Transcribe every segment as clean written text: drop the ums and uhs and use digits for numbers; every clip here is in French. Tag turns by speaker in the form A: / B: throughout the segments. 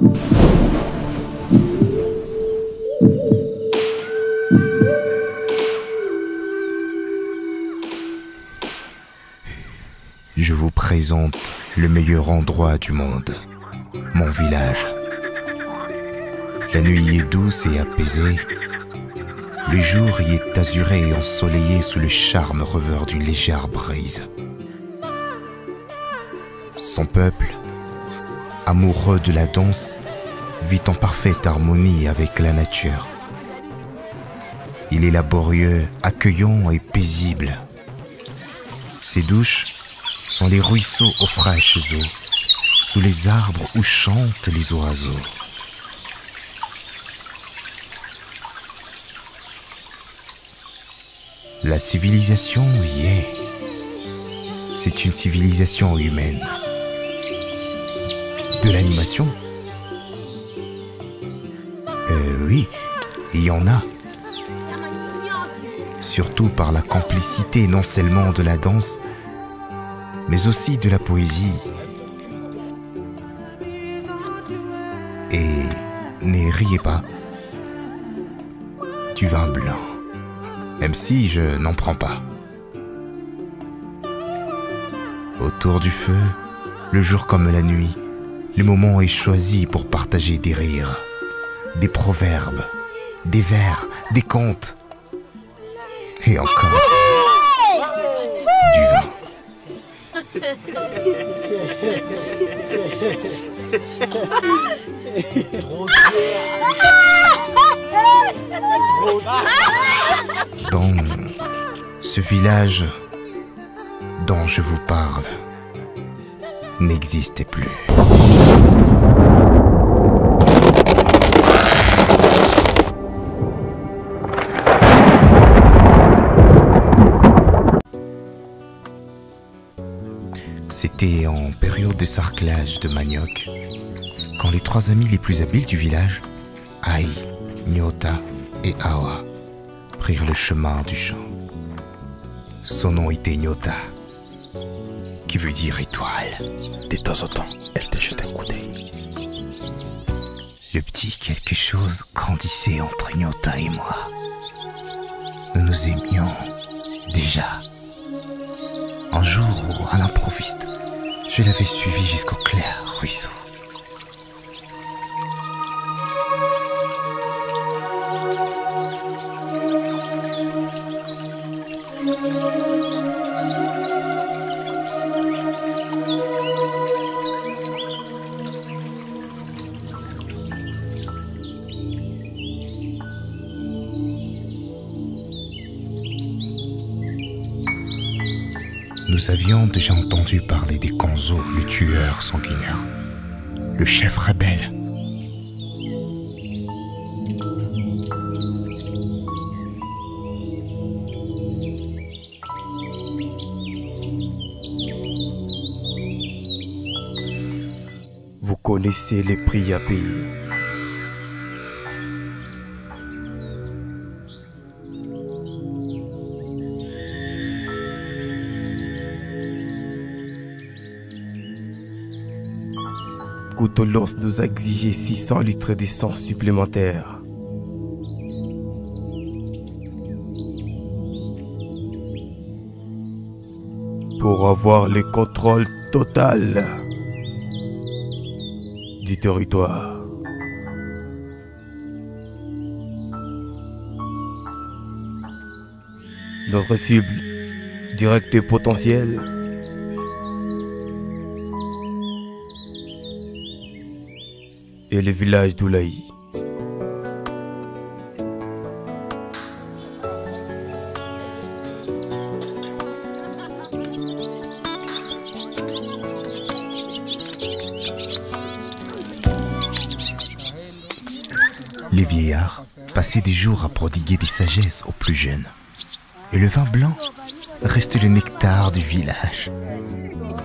A: Je vous présente le meilleur endroit du monde, mon village. La nuit est douce et apaisée. Le jour y est azuré et ensoleillé sous le charme rêveur d'une légère brise. Son peuple, amoureux de la danse, vit en parfaite harmonie avec la nature. Il est laborieux, accueillant et paisible. Ses douches sont les ruisseaux aux fraîches eaux, sous les arbres où chantent les oiseaux. La civilisation y est. C'est une civilisation humaine. De l'animation ? Oui, il y en a. Surtout par la complicité non seulement de la danse, mais aussi de la poésie. Et ne riez pas, du vin blanc, même si je n'en prends pas. Autour du feu, le jour comme la nuit, le moment est choisi pour partager des rires, des proverbes, des vers, des contes, et encore du vin. Dans ce village dont je vous parle n'existait plus. C'était en période de sarclage de manioc, quand les trois amis les plus habiles du village, Ai, Nyota et Awa, prirent le chemin du champ. Son nom était Nyota, qui veut dire étoile.
B: De temps en temps, elle te jette un coup d'œil.
A: Le petit quelque chose grandissait entre Nyota et moi. Nous nous aimions déjà. Un jour où, à l'improviste, je l'avais suivi jusqu'au clair ruisseau. Nous avions déjà entendu parler des Kanzo, le tueur sanguinaire, le chef rebelle.
B: Vous connaissez les prix à payer. Koutoulos nous a exigé 600 litres d'essence supplémentaire. Pour avoir le contrôle total du territoire. Notre cible directe et potentielle et le village d'Oulaï.
A: Les vieillards passaient des jours à prodiguer des sagesses aux plus jeunes. Et le vin blanc reste le nectar du village.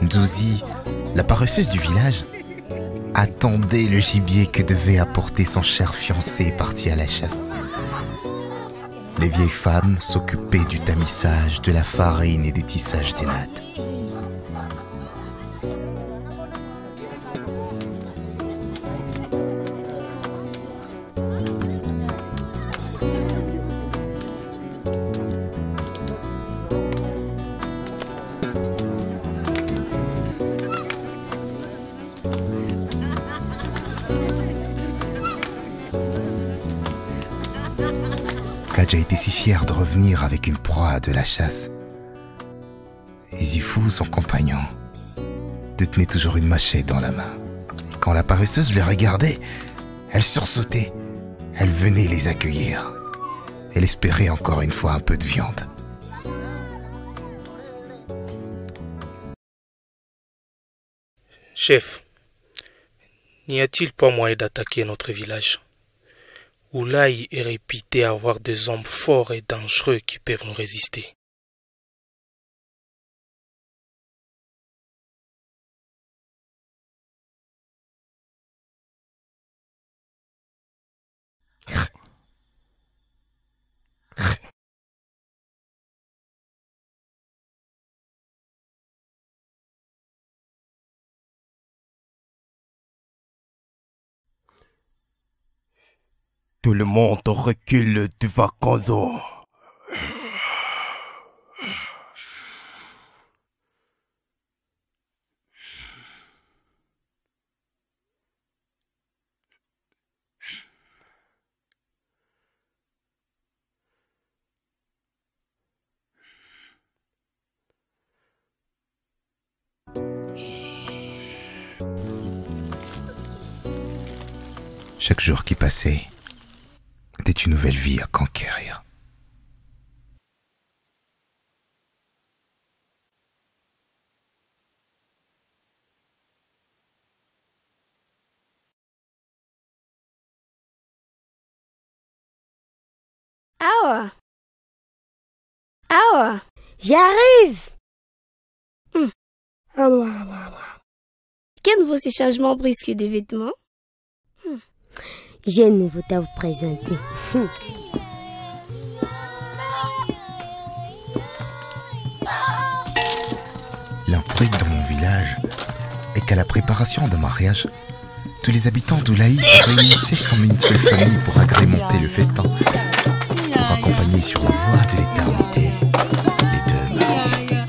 A: Ndouzi, la paresseuse du village, attendait le gibier que devait apporter son cher fiancé parti à la chasse. Les vieilles femmes s'occupaient du tamissage, de la farine et du tissage des nattes. Kadja était si fier de revenir avec une proie de la chasse. Et Zifou, son compagnon, détenait toujours une machette dans la main. Et quand la paresseuse les regardait, elle sursautait. Elle venait les accueillir. Elle espérait encore une fois un peu de viande.
C: Chef, n'y a-t-il pas moyen d'attaquer notre village? Oulaï est réputé avoir des hommes forts et dangereux qui peuvent nous résister.
B: Tout le monde recule du Vacanzo.
A: Chaque jour qui passait était une nouvelle vie à conquérir.
D: Awa, Awa, j'arrive. Quels nouveaux ces changements brusques de vêtements?
E: J'ai une nouveauté à vous présenter.
A: L'intrigue dans mon village est qu'à la préparation d'un mariage, tous les habitants d'Oulaï se réunissaient comme une seule famille pour agrémenter le festin, pour accompagner sur la voie de l'éternité les deux mariés.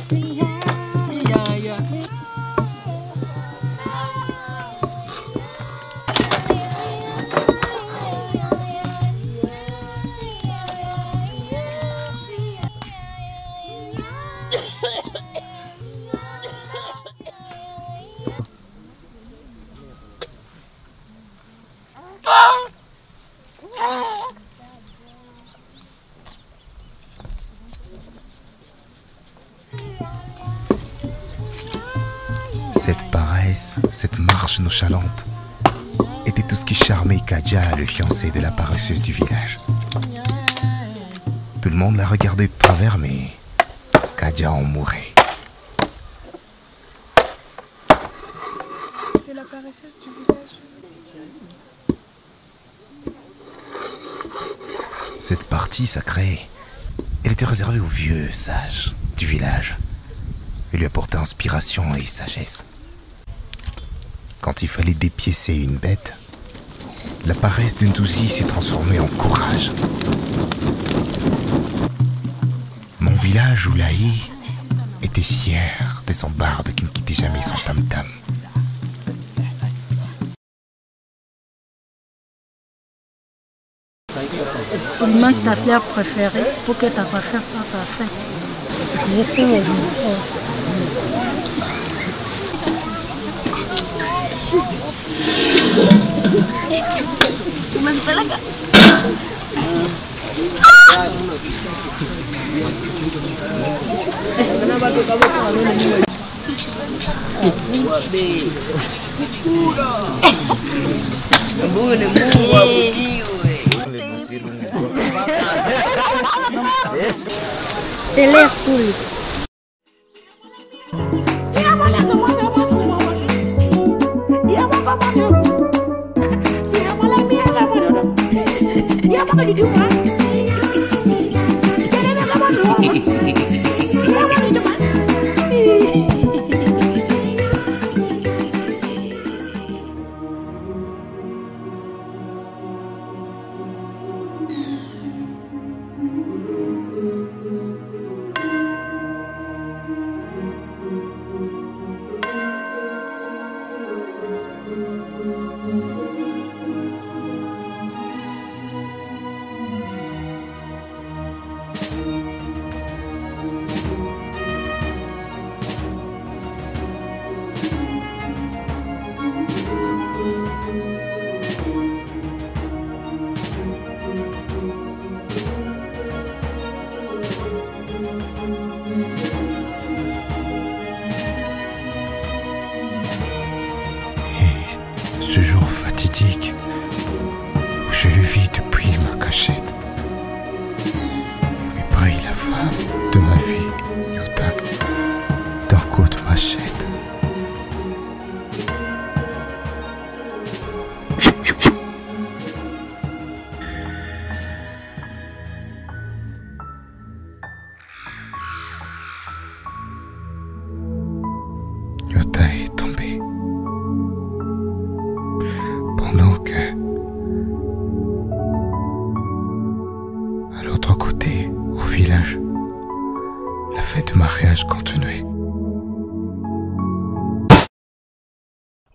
A: Cette paresse, cette marche nonchalante, était tout ce qui charmait Kadja, le fiancé de la paresseuse du village. Tout le monde la regardait de travers, mais Kadja en mourait.
F: C'est la paresseuse du village.
A: Cette partie sacrée, elle était réservée aux vieux sages du village. Elle lui apportait inspiration et sagesse. Quand il fallait dépiécer une bête, la paresse de Ndouzi s'est transformée en courage. Mon village, Oulaï, était fier de son barde qui ne quittait jamais son tam-tam.
G: Il manque ta fleur préférée pour que ta coiffure soit parfaite.
E: Je sais, mais c'est trop. C'est l'air saoul.
A: village, la fête de mariage continuait.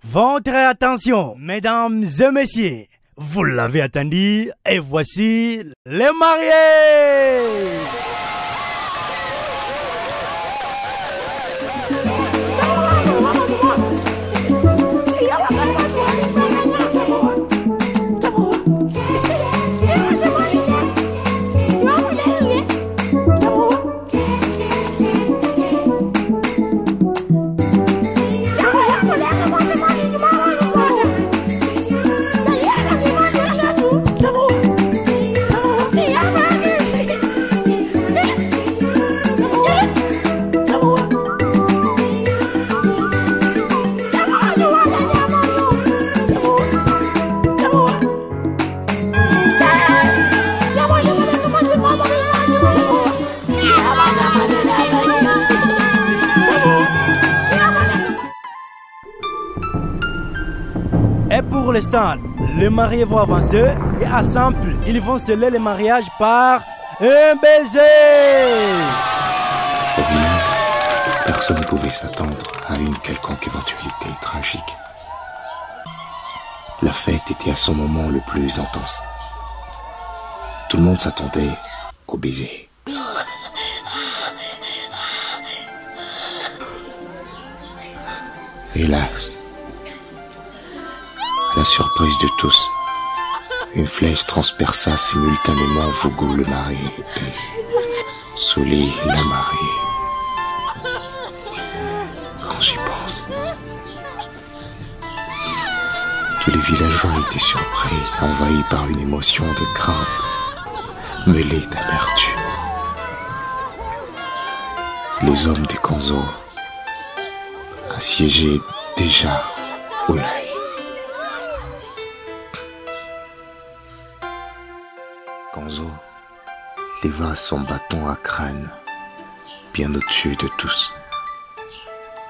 F: Votre attention, mesdames et messieurs, vous l'avez attendu et voici les mariés. Et pour l'instant, les mariés vont avancer et à simple, ils vont sceller le mariage par un baiser.
A: Au village, personne ne pouvait s'attendre à une quelconque éventualité tragique. La fête était à son moment le plus intense. Tout le monde s'attendait au baiser. Hélas, à la surprise de tous, une flèche transperça simultanément Vogo le marié et Souli la mariée. Quand j'y pense, tous les villageois étaient surpris, envahis par une émotion de crainte, mêlée d'amertume. Les hommes des Kanzo assiégeaient déjà Oulaï. Kanzo leva son bâton à crâne, bien au-dessus de tous,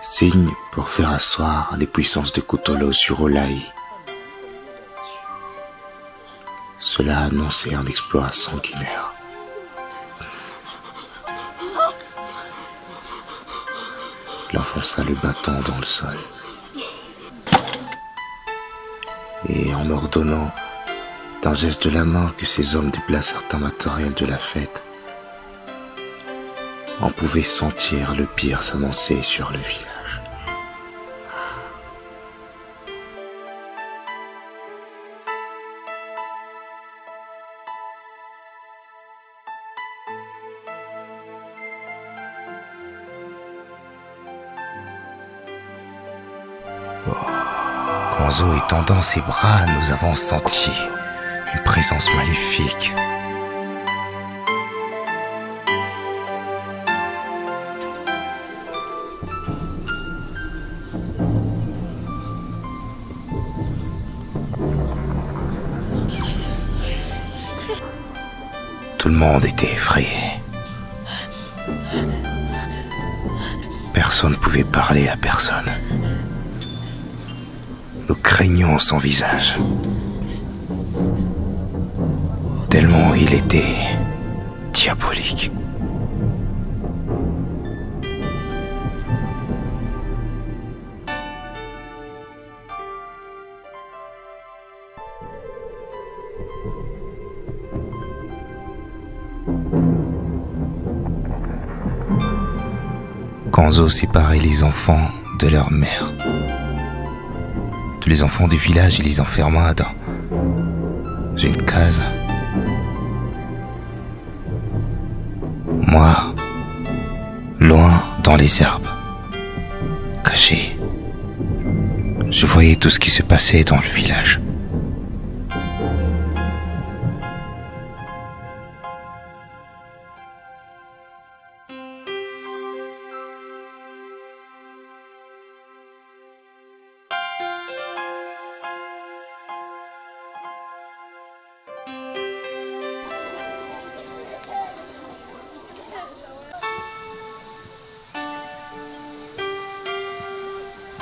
A: signe pour faire asseoir les puissances de Kutolo sur Oulaï. Cela annonçait un exploit sanguinaire. Il enfonça le bâton dans le sol et en ordonnant d'un geste de la main que ces hommes déplacèrent un matériel de la fête, on pouvait sentir le pire s'annoncer sur le village. Kanzo étendant ses bras, nous avons senti une présence maléfique. Tout le monde était effrayé. Personne ne pouvait parler à personne. Nous craignions son visage, tellement il était diabolique. Kanzo séparait les enfants de leur mère. Tous les enfants du village, il les enferma dans une case. Moi, loin dans les herbes, caché, je voyais tout ce qui se passait dans le village.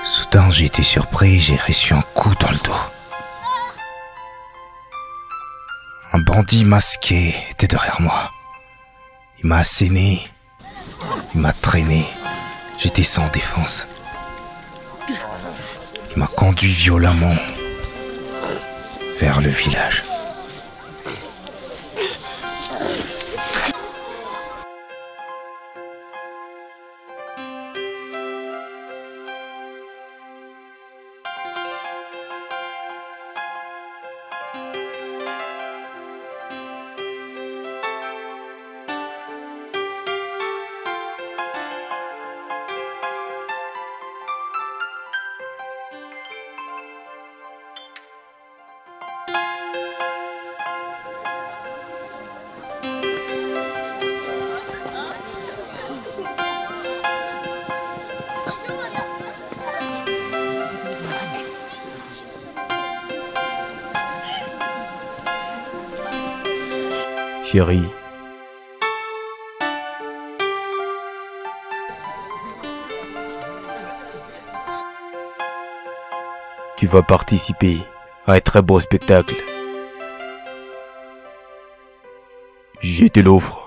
A: Soudain, j'ai été surpris, j'ai reçu un coup dans le dos. Un bandit masqué était derrière moi. Il m'a asséné. Il m'a traîné. J'étais sans défense. Il m'a conduit violemment vers le village.
B: Chérie, tu vas participer à un très beau spectacle. Je te l'offre.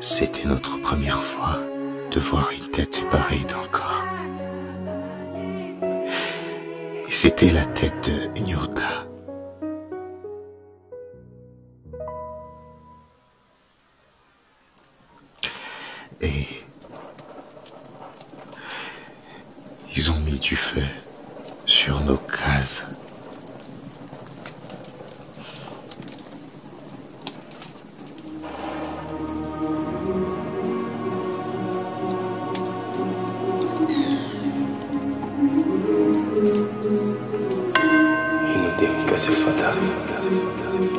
A: C'était notre première fois de voir une tête séparée d'un corps. Et c'était la tête de Nyota. Et ils ont mis du feu sur nos cases.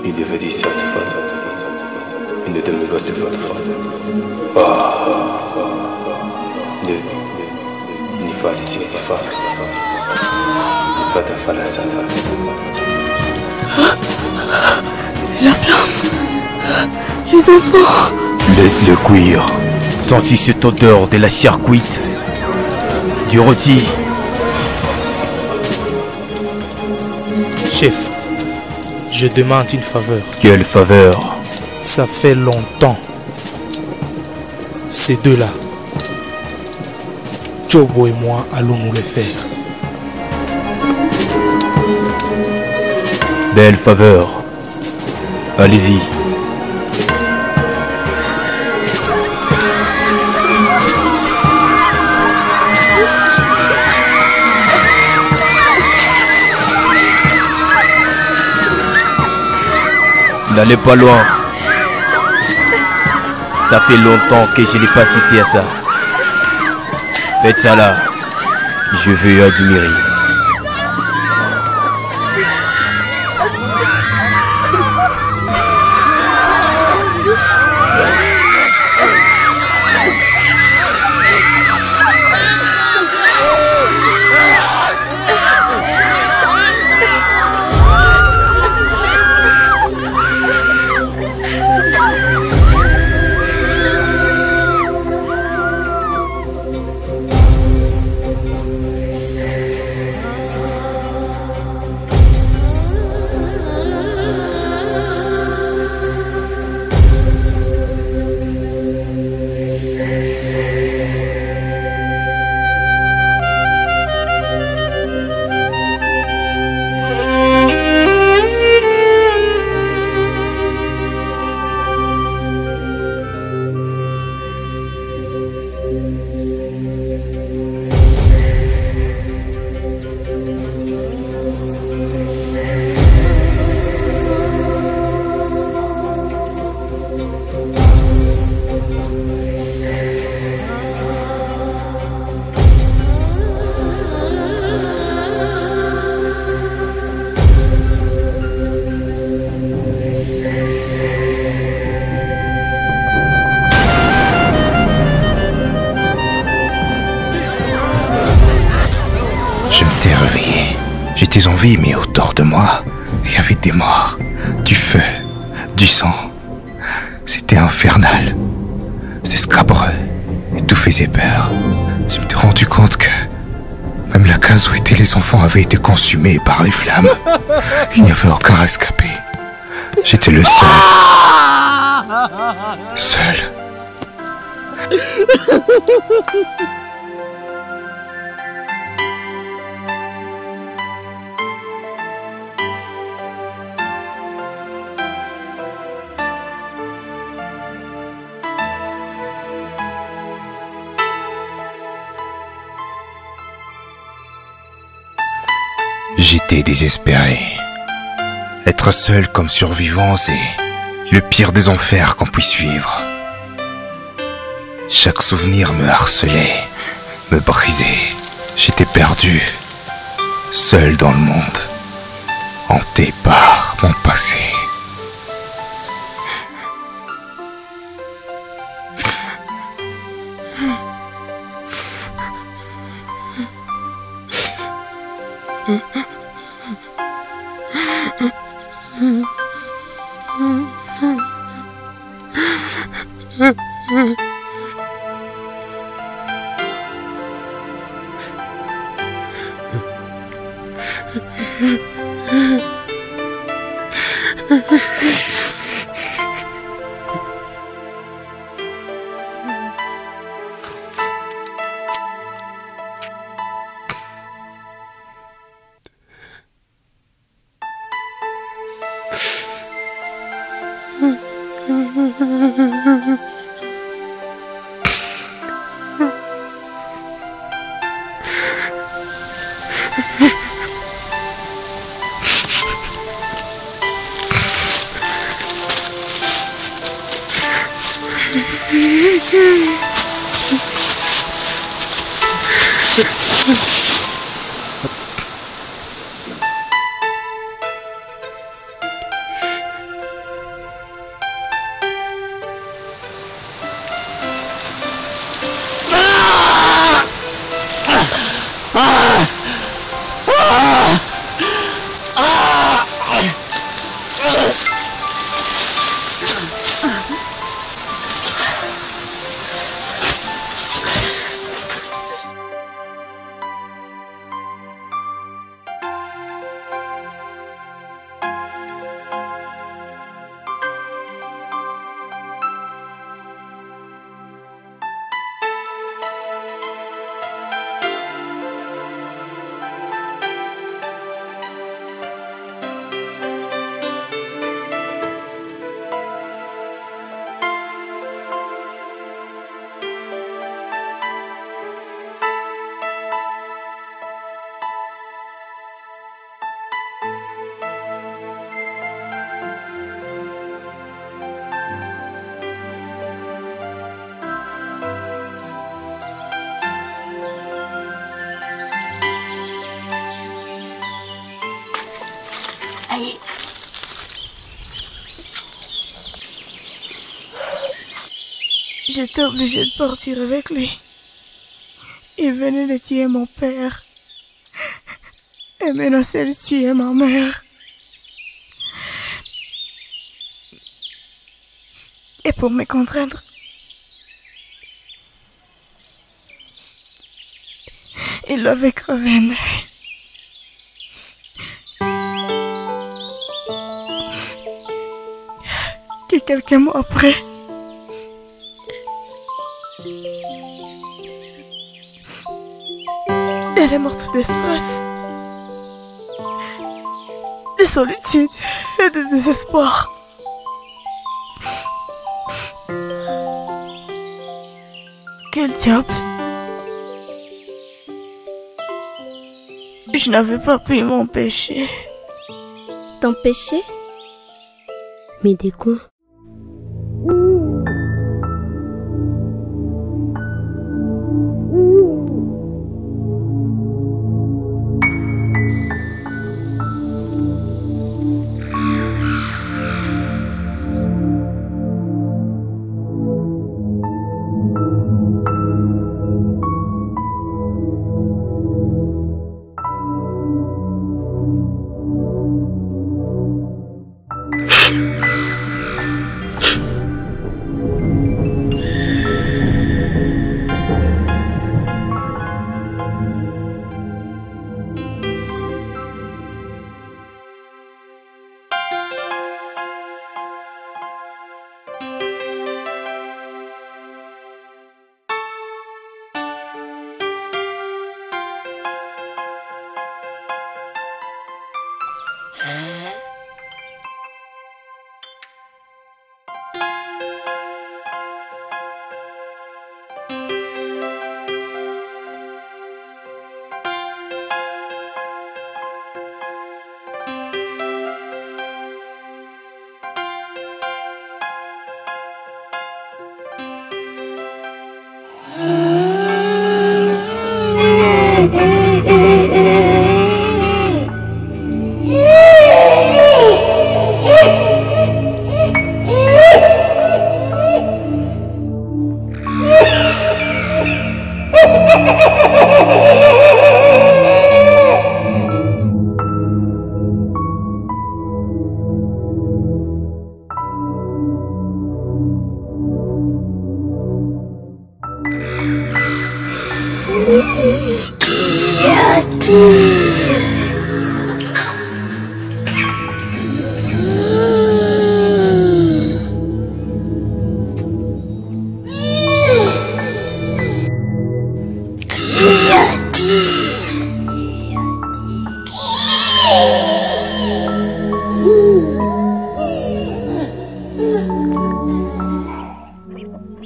H: Il devait dire ça, il ne devait pas se faire. Il fallait s'y faire. Il fallait faire la salle.
I: La flamme. Les enfants.
B: Laisse-le cuire. Sens-tu cette odeur de la chair cuite? Du rôti.
C: Chef, je demande une faveur.
B: Quelle faveur?
C: Ça fait longtemps. Ces deux-là, Chobo et moi allons nous les faire.
B: Belle faveur. Allez-y. N'allez pas loin. Ça fait longtemps que je n'ai pas assisté à ça. Faites ça là. Je veux admirer.
A: J'étais en vie, mais autour de moi, il y avait des morts, du feu, du sang. C'était infernal. C'était scabreux et tout faisait peur. Je me suis rendu compte que même la case où étaient les enfants avait été consumée par les flammes. Il n'y avait aucun rescapé. J'étais le seul. Seul. J'étais désespéré. Être seul comme survivant, c'est le pire des enfers qu'on puisse vivre. Chaque souvenir me harcelait, me brisait. J'étais perdu, seul dans le monde, hanté par mon passé.
J: J'étais obligée de partir avec lui. Il venait de tuer mon père et menaçait de tuer ma mère. Et pour me contraindre, il avait crevé un œil. Et quelques mois après, elle est morte de stress, de solitude et de désespoir. Quel diable! Je n'avais pas pu m'empêcher.
D: T'empêcher?
E: Mais de quoi?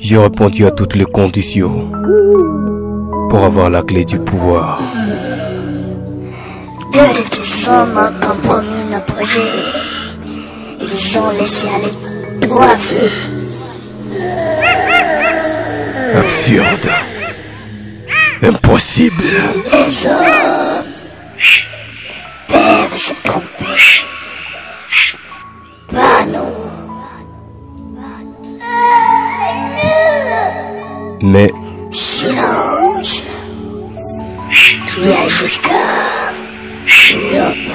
B: J'ai répondu à toutes les conditions pour avoir la clé du pouvoir.
K: Deux de tes hommes ont compromis nos projets. Ils ont laissé aller 3 vies.
B: Absurde. Impossible.
K: Les hommes peuvent se tromper. Pas nous.
B: Mais...
K: Silence. Tu es jusqu'à l'aube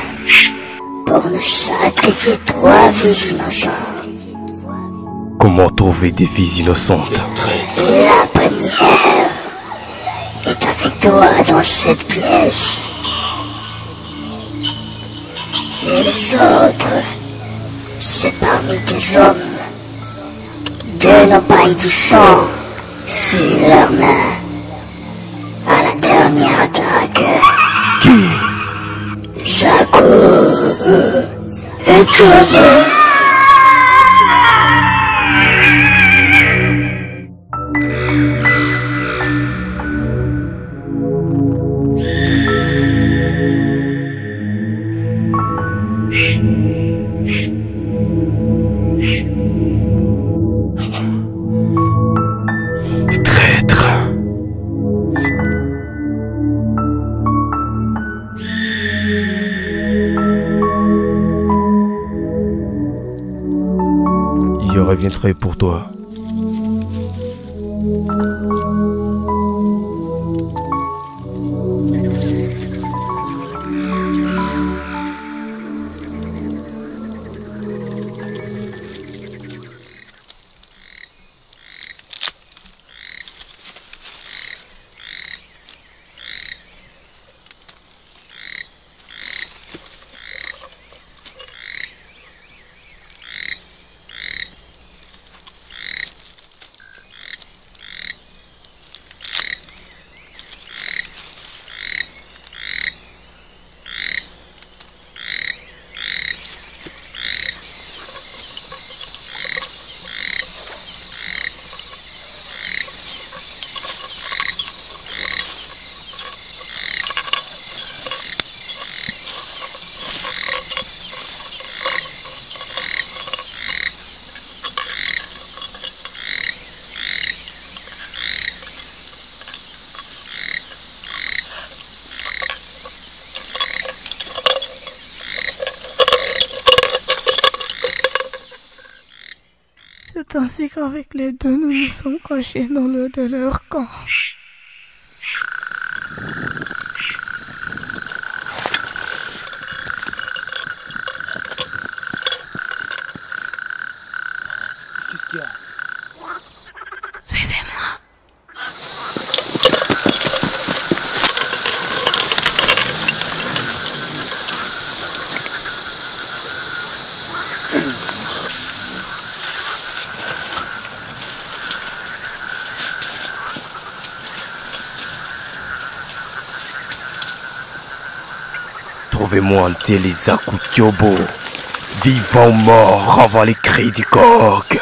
K: pour nous sacrifier 3 vies innocentes.
B: Comment trouver des vies innocentes?
K: La première est avec toi dans cette pièce. Et les autres, c'est parmi tes hommes. 2 n'ont pas eu du sang sur leurs mains à la dernière attaque.
B: Qui?
K: Jaco et Johnny.
B: Je reviendrai pour toi.
J: C'est ainsi qu'avec les 2, nous nous sommes cachés dans le de leur camp.
F: Qu'est-ce qu'il y a?
J: Suivez-moi.
B: Trouvez-moi un Télézaku Kyobo, vivant ou mort avant les cris du coq.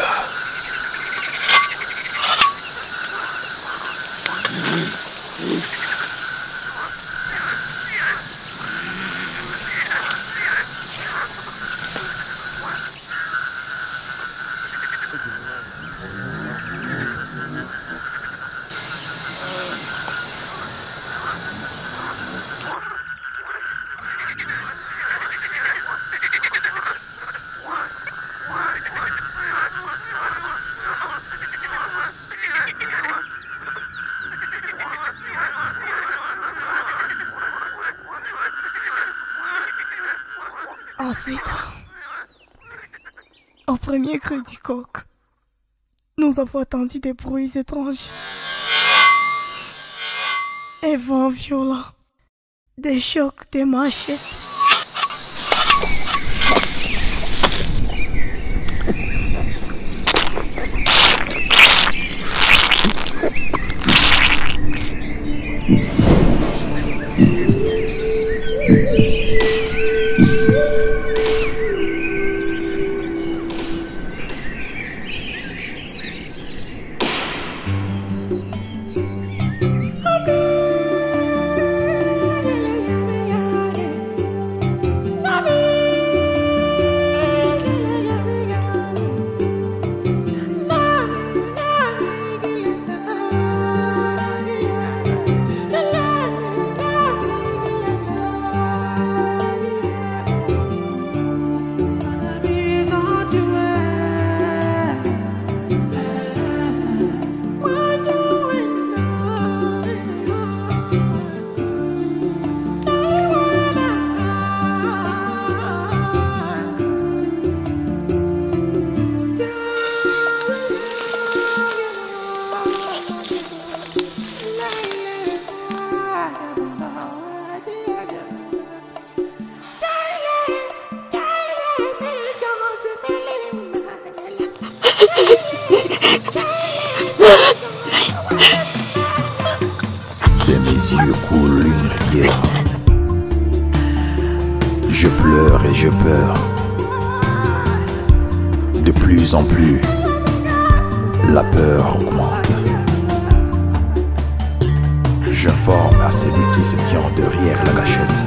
J: Ensuite, au premier cri du coq, nous avons entendu des bruits étranges. Un vent violent, des chocs, des machettes.
L: De mes yeux coule une rivière. Je pleure et je peur. De plus en plus, la peur augmente. J'informe à celui qui se tient derrière la gâchette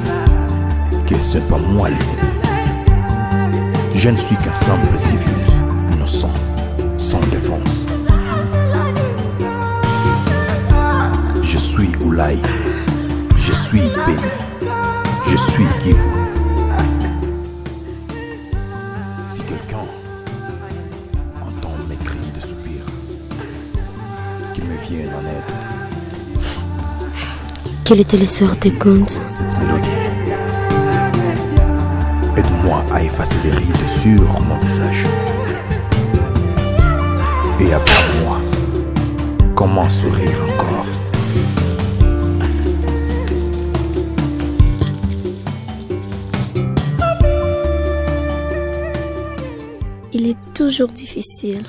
L: que ce n'est pas moi l'ennemi. Je ne suis qu'un simple civil, innocent, sans défense. Je suis Oulaye, je suis béni, je suis Kivu. Si quelqu'un entend mes cris de soupir, qu'il me vienne en aide.
E: Quelle était l'essor de Gonza?
L: Cette mélodie, aide-moi à effacer les rides sur mon visage. Et après moi, comment sourire encore?
D: Il est toujours difficile,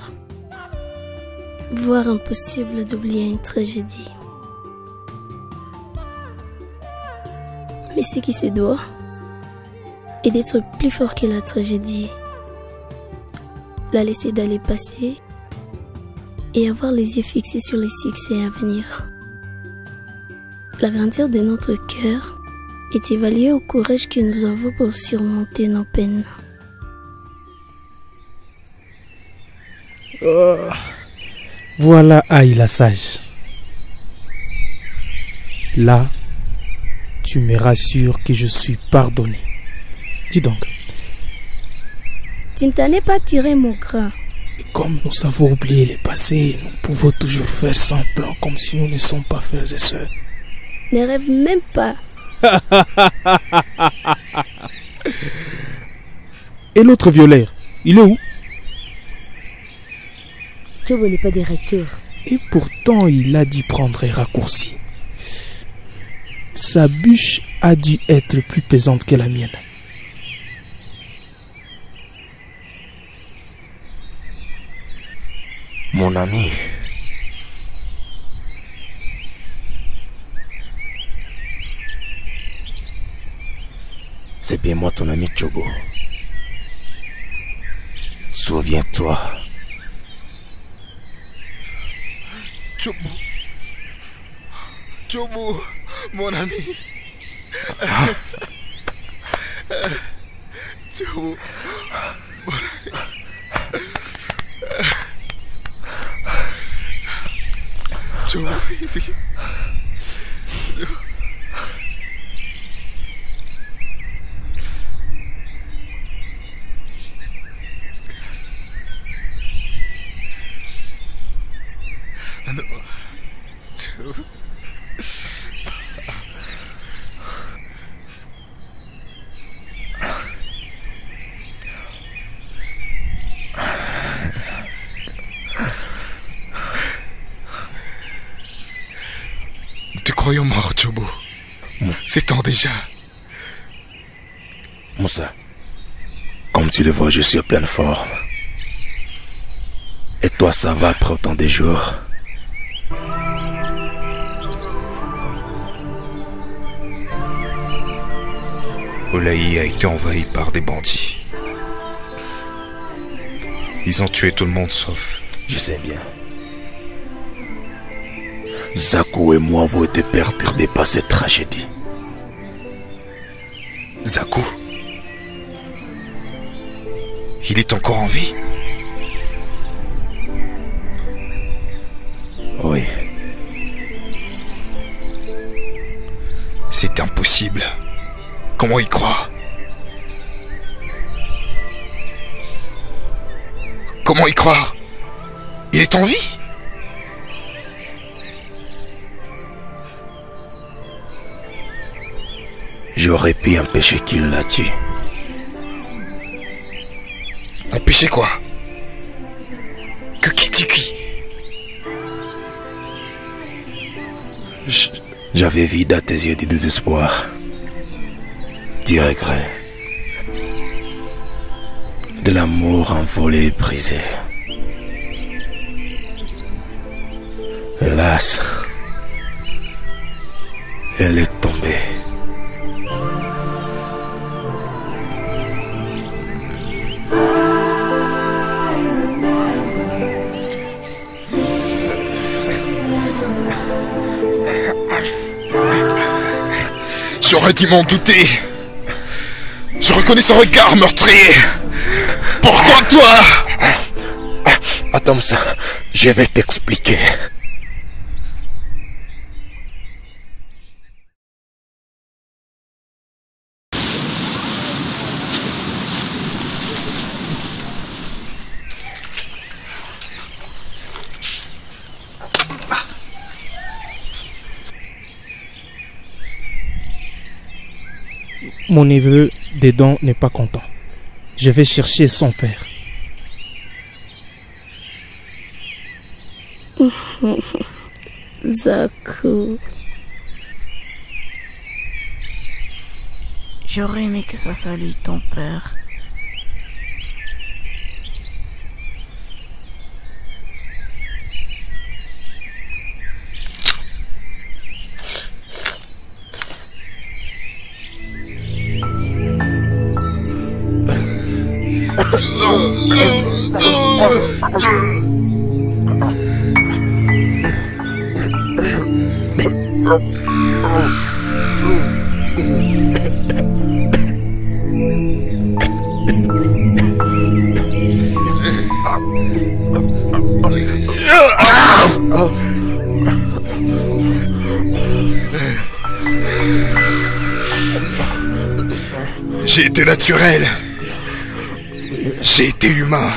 D: voire impossible d'oublier une tragédie. Mais ce qui se doit est d'être plus fort que la tragédie, la laisser d'aller passer et avoir les yeux fixés sur les succès à venir. La grandeur de notre cœur est évaluée au courage que nous avons pour surmonter nos peines.
C: Oh, voilà Aïe la sage. Là, tu me rassures que je suis pardonné. Dis donc.
D: Tu ne t'en es pas tiré, mon gras.
C: Et comme nous savons oublier le passé, nous pouvons toujours faire semblant comme si nous ne sommes pas frères et sœurs.
D: Ne rêve même pas.
C: Et l'autre violeur, il est où?
E: Tchobo n'est pas des retours.
C: Et pourtant, il a dû prendre un raccourci. Sa bûche a dû être plus pesante que la mienne.
A: Mon ami, c'est bien moi ton ami Tchobo. Souviens-toi.
M: Tchobo. Tchobo, mon ami. Tchobo, mon ami. Tchobo, si. Non. Tchobo. croyons morts, Chobo. C'est temps déjà.
L: Moussa, comme tu le vois, je suis en pleine forme. Et toi, ça va après autant de jours?
N: Olaï a été envahi par des bandits. Ils ont tué tout le monde sauf...
L: Je sais bien. Zakou et moi avons été perturbés par cette tragédie.
N: Zakou? Il est encore en vie?
L: Oui.
N: C'est impossible. Comment y croire? Comment y croire? Il est en vie?
L: J'aurais pu empêcher qu'il la tue.
N: Empêcher quoi? Que qui tue qui?
L: J'avais vu dans tes yeux du désespoir, du regret, de l'amour envolé et brisé. Hélas, elle est tombée.
N: J'aurais dû m'en douter. Je reconnais son regard meurtrier. Pourquoi toi?
L: Attends ça, je vais t'expliquer.
C: Mon neveu Dedon n'est pas content. Je vais chercher son père.
D: Zakou.
J: J'aurais aimé que ça soit lui ton père.
N: J'ai été naturel. J'ai été humain.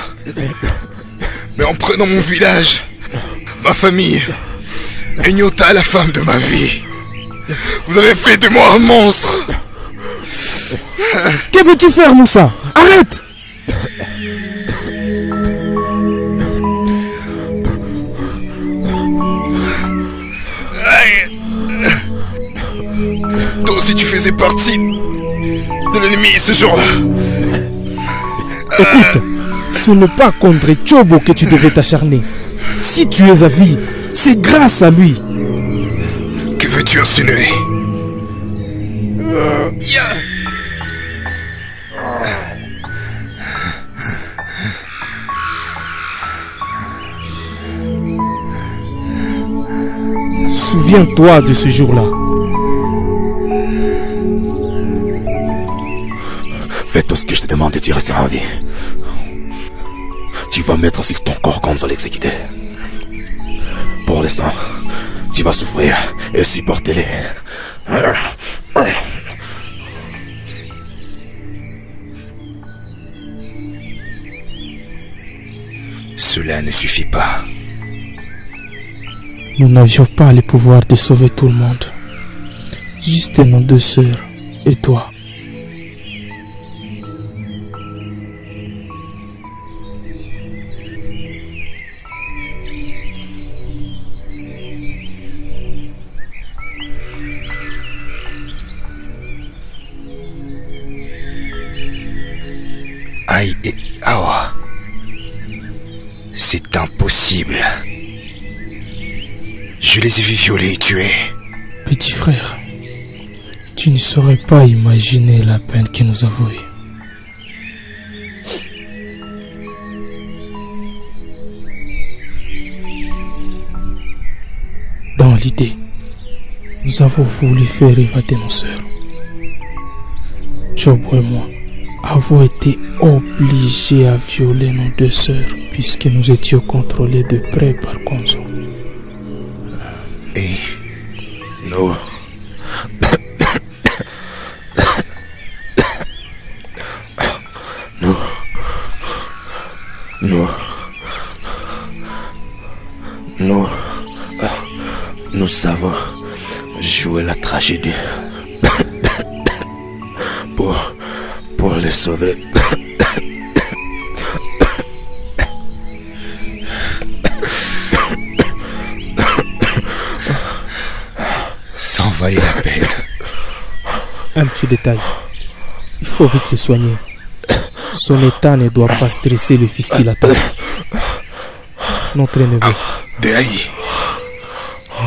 N: Mais en prenant mon village, ma famille, et Nyota, la femme de ma vie, vous avez fait de moi un monstre.
C: Que veux-tu faire, Moussa? Arrête!
N: Toi aussi tu faisais partie de l'ennemi ce jour-là.
C: Écoute, ce n'est pas contre Chobo que tu devais t'acharner. Si tu es à vie, c'est grâce à lui.
N: Que veux-tu insinuer?
C: Souviens-toi de ce jour-là.
L: Fais tout ce que je te demande et tu resteras en vie. Tu vas mettre sur ton corps quand on l'exécuter. Pour l'instant, tu vas souffrir et supporter-les.
N: Cela ne suffit pas.
C: Nous n'avions pas le pouvoir de sauver tout le monde. Juste nos deux sœurs et toi.
N: possible. Je les ai vus violer et tuer.
C: Petit frère, tu ne saurais pas imaginer la peine que nous avons eue. Dans l'idée, nous avons voulu faire évader nos sœurs. Tchobo et moi avons été obligés à violer nos deux sœurs puisque nous étions contrôlés de près par Konzo.
N: Et nous... Nous avons joué la tragédie pour les sauver. Ça en valait la peine.
C: Un petit détail. Il faut vite le soigner. Son état ne doit pas stresser le fils qui l'attend. Notre neveu.
N: Déhaï.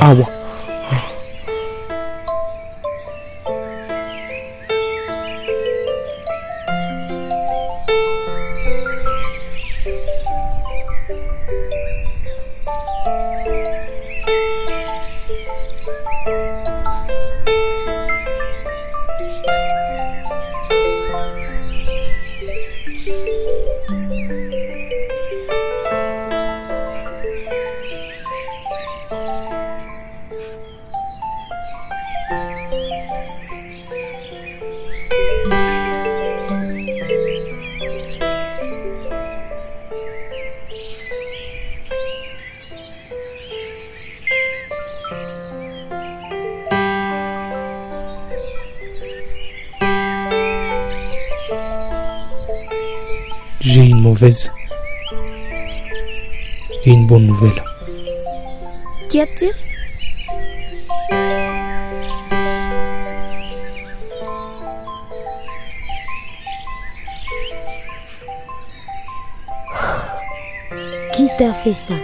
C: Awa. J'ai une mauvaise et une bonne nouvelle.
D: Qu'y a-t-il?
E: Qui t'a fait ça?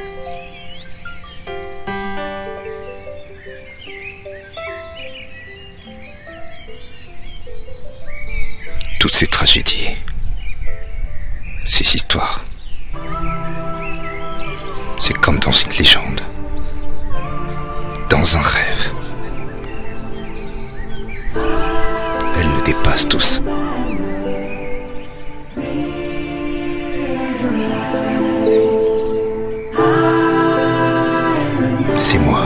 N: Toutes ces tragédies, ces histoires, c'est comme dans une légende, dans un rêve. Elles nous dépassent tous. C'est moi.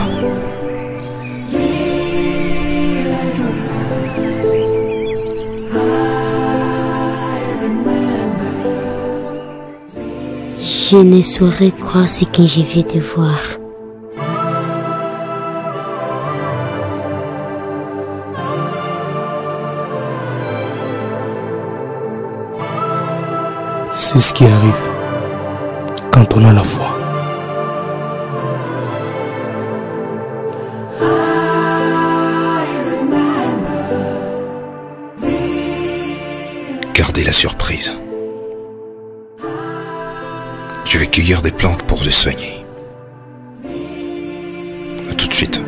E: Je ne saurais croire ce que je viens de voir.
C: C'est ce qui arrive quand on a la foi.
N: Gardez la surprise. Je vais cueillir des plantes pour le soigner. À tout de suite.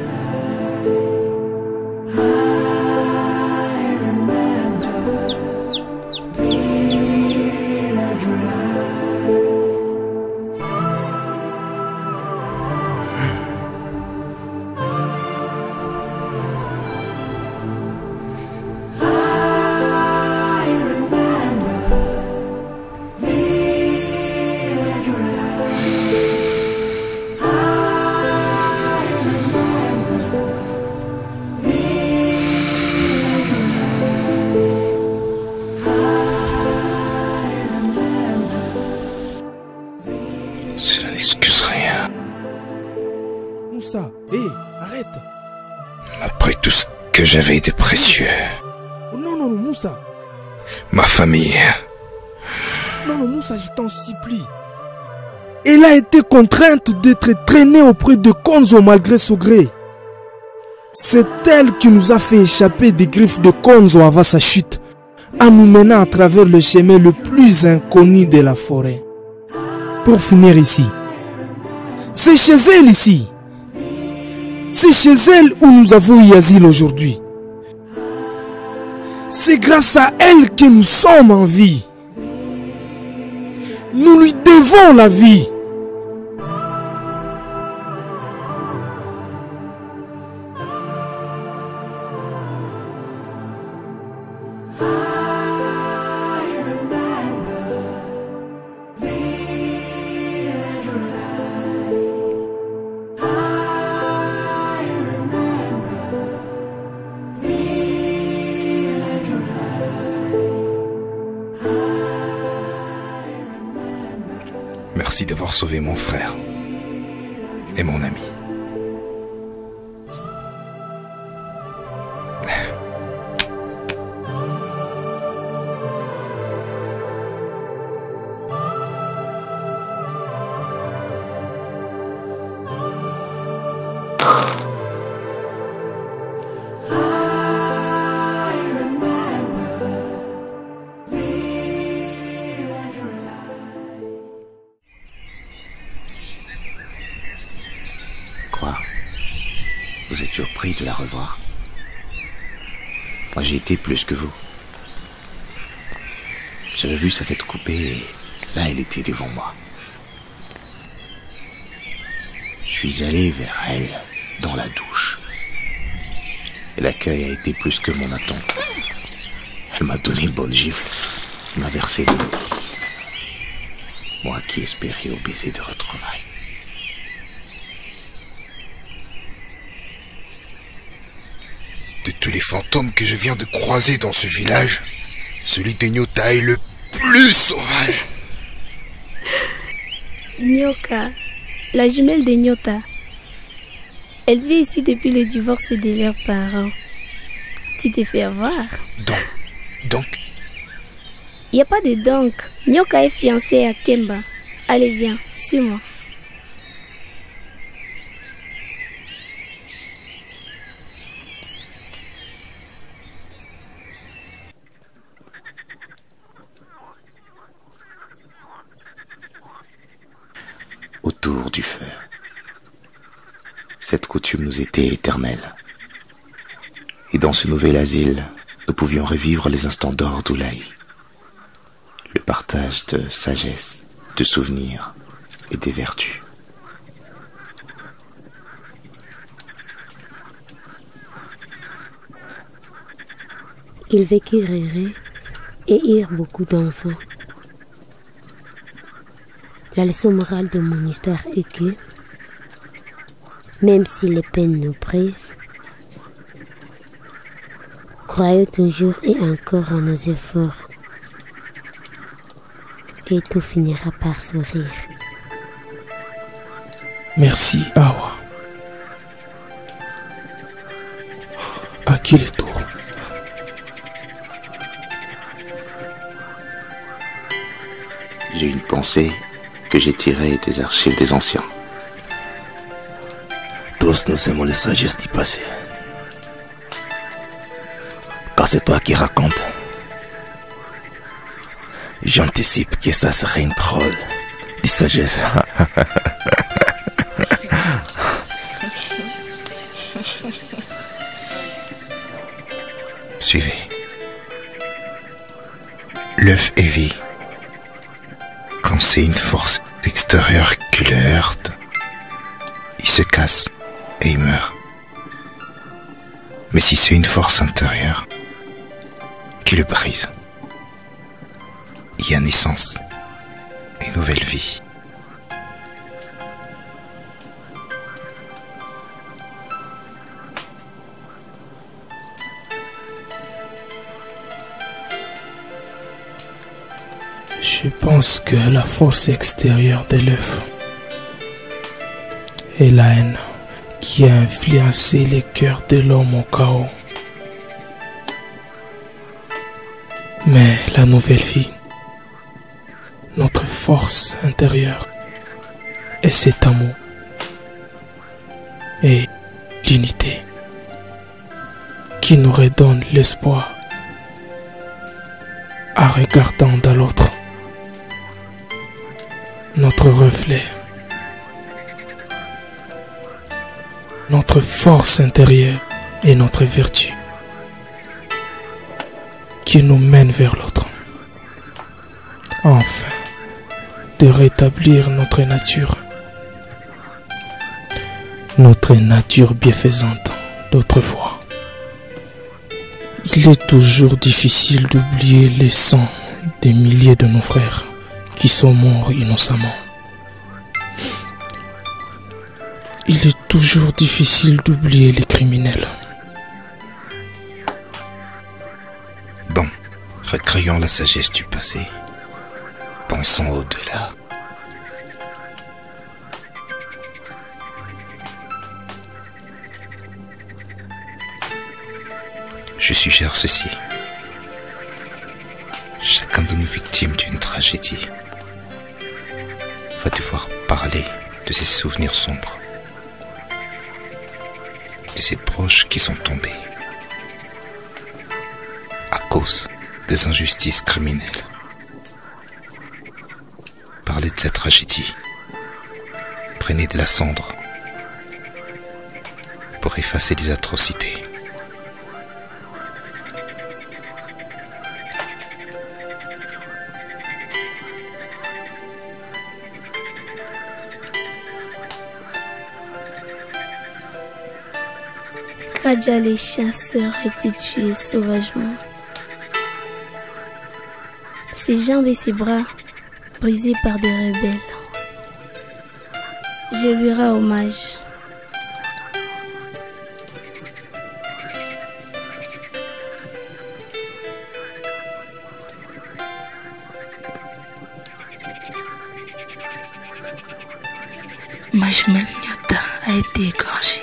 N: Cela n'excuse rien.
C: Moussa, hé, arrête.
N: Après tout ce que j'avais de précieux.
C: Oh, non, non, Moussa.
N: Ma famille.
C: Non, non, Moussa, je t'en supplie. Elle a été contrainte d'être traînée auprès de Konzo malgré son gré. C'est elle qui nous a fait échapper des griffes de Konzo avant sa chute, en nous menant à travers le chemin le plus inconnu de la forêt. Pour finir ici, C'est chez elle ici. C'est chez elle où nous avons eu asile aujourd'hui. C'est grâce à elle que nous sommes en vie. Nous lui devons la vie.
N: Merci d'avoir sauvé mon frère et mon ami.
A: Vous êtes surpris de la revoir. Moi, j'ai été plus que vous. J'avais vu sa tête coupée et là, elle était devant moi. Je suis allé vers elle dans la douche. Et l'accueil a été plus que mon attente. Elle m'a donné une bonne gifle. Elle m'a versé de l'eau. Moi qui espérais au baiser de retrouvailles.
N: De tous les fantômes que je viens de croiser dans ce village, celui d'Enyota est le plus sauvage.
D: Nyoka, la jumelle d'Enyota. Elle vit ici depuis le divorce de leurs parents. Tu t'es fait avoir.
N: Donc
D: Il n'y a pas de donc. Nyoka est fiancée à Kemba. Allez, viens, suis-moi.
A: Autour du feu. Cette coutume nous était éternelle. Et dans ce nouvel asile, nous pouvions revivre les instants d'or d'Oulaï. Le partage de sagesse, de souvenirs et des vertus.
E: Ils vécurent heureux et eurent beaucoup d'enfants. La leçon morale de mon histoire est que, même si les peines nous brisent, croyons toujours et encore en nos efforts, et tout finira par sourire.
C: Merci, Awa. À qui le tour?
A: J'ai une pensée que j'ai tirée des archives des anciens.
L: Tous nous aimons les sagesses du passé. Car c'est toi qui racontes. J'anticipe que ça serait une troll de sagesse.
N: Suivez. L'œuf est vie. Quand c'est une force extérieure qui le heurte, il se casse et il meurt. Mais si c'est une force intérieure qui le brise, il y a naissance et nouvelle vie.
C: Je pense que la force extérieure de l'œuf est la haine qui a influencé les cœurs de l'homme au chaos. Mais la nouvelle vie, notre force intérieure, est cet amour et l'unité qui nous redonne l'espoir en regardant dans l'autre notre reflet notre force intérieure et notre vertu qui nous mène vers l'autre. Enfin, de rétablir notre nature bienfaisante d'autrefois. Il est toujours difficile d'oublier les sangs des milliers de nos frères qui sont morts innocemment. Il est toujours difficile d'oublier les criminels.
A: Bon, recréons la sagesse du passé. Pensons au-delà. Je suggère ceci. Chacun de nous victime d'une tragédie va devoir parler de ses souvenirs sombres, de ses proches qui sont tombés à cause des injustices criminelles. Parlez de la tragédie. Prenez de la cendre pour effacer les atrocités.
D: Kadja, les chasseurs étaient tués sauvagement. Ses jambes et ses bras brisés par des rebelles. Je lui rends hommage.
G: Majmel Nyota a été égorgé.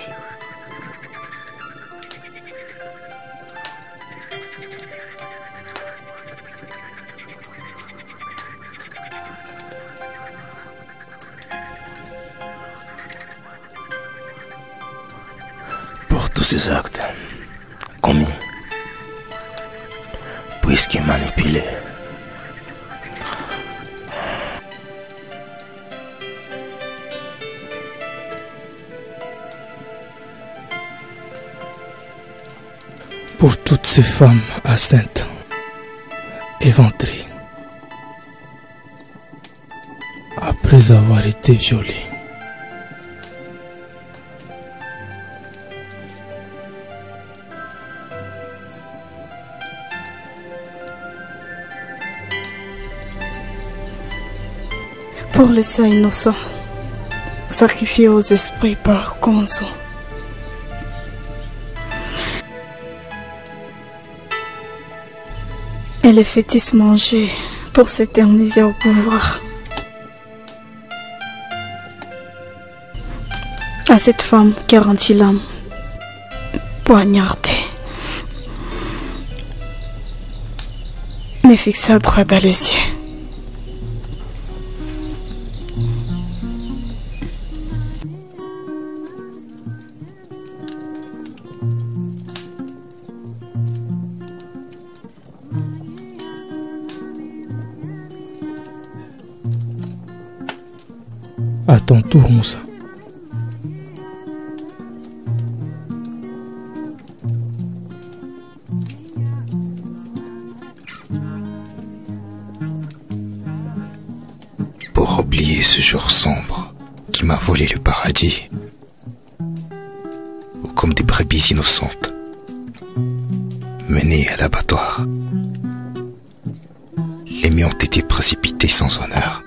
L: Pour tous ces actes commis, puisqu'il manipulait,
C: pour toutes ces femmes enceintes, éventrées, après avoir été violées.
J: Pour les saints innocents, sacrifiés aux esprits par Konzo. Et les fétiches mangés pour s'éterniser au pouvoir. À cette femme qui a rendu l'âme poignardée, me fixa droit dans les yeux.
C: À ton tour, Moussa.
A: Pour oublier ce jour sombre qui m'a volé le paradis, ou comme des brebis innocentes menées à l'abattoir, les miens ont été précipités sans honneur.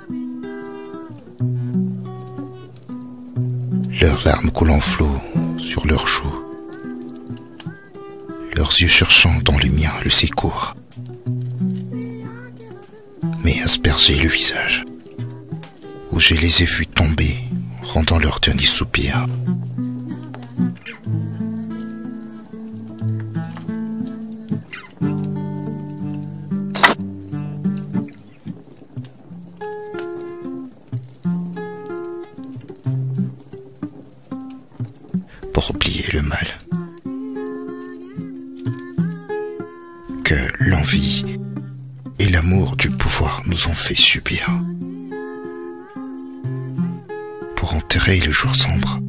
A: Leurs larmes coulent en flot sur leurs joues, leurs yeux cherchant dans le mien le secours, mais asperger le visage, où je les ai vus tomber, rendant leur dernier soupir. Pour oublier le mal que l'envie et l'amour du pouvoir nous ont fait subir, pour enterrer le jour sombre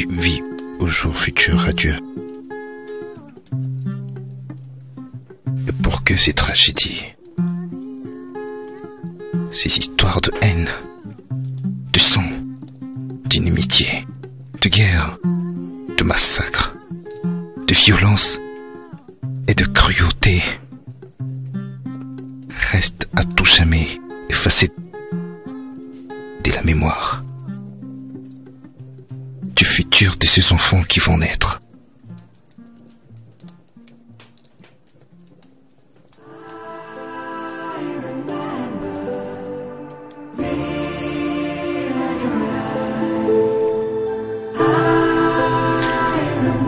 A: vie au jour futur à Dieu. Et pour que ces tragédies, ces histoires de haine, de sang, d'inimitié, de guerre, de massacre, de violence et de cruauté restent à tout jamais effacées de la mémoire du futur de ces enfants qui vont naître.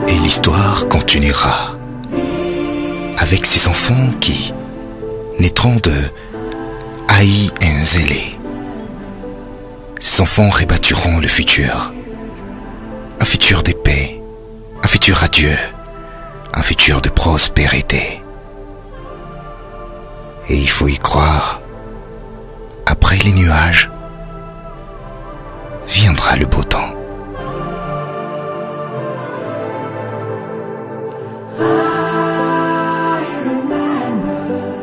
A: Et l'histoire continuera avec ces enfants qui naîtront de Aïe Nzélé. Ces enfants rebâtiront le futur. Un futur de paix, un futur radieux, un futur de prospérité. Et il faut y croire. Après les nuages, viendra le beau temps.
O: I remember,